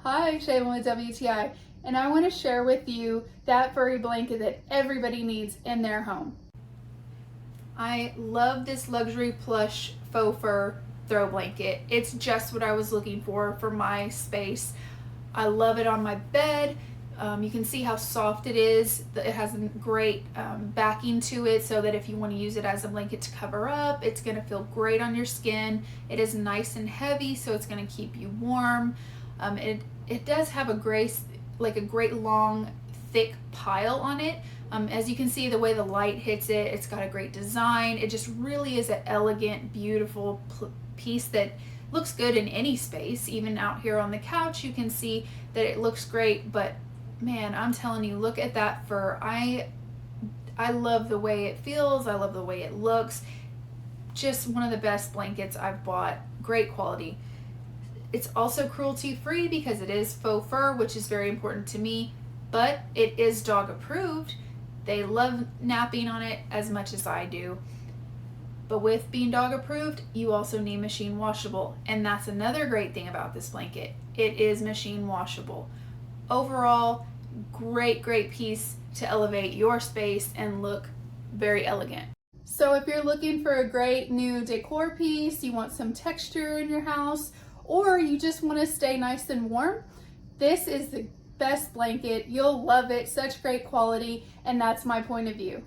Hi, Shaylin with WTI, and I want to share with you that furry blanket that everybody needs in their home. I love this luxury plush faux fur throw blanket. It's just what I was looking for my space. I love it on my bed. You can see how soft it is. It has a great backing to it so that if you want to use it as a blanket to cover up, it's going to feel great on your skin. It is nice and heavy, so it's going to keep you warm. It does have a great long thick pile on it. As you can see, the way the light hits it, it's got a great design. It just really is an elegant, beautiful piece that looks good in any space. Even out here on the couch, you can see that it looks great, but man, I'm telling you, look at that fur. I love the way it feels. I love the way it looks. Just one of the best blankets I've bought. Great quality. It's also cruelty free because it is faux fur, which is very important to me, but it is dog approved. They love napping on it as much as I do. But with being dog approved, you also need machine washable, and that's another great thing about this blanket. It is machine washable. Overall, great piece to elevate your space and look very elegant. So if you're looking for a great new decor piece, you want some texture in your house, or you just want to stay nice and warm, this is the best blanket. You'll love it. Such great quality, and that's my point of view.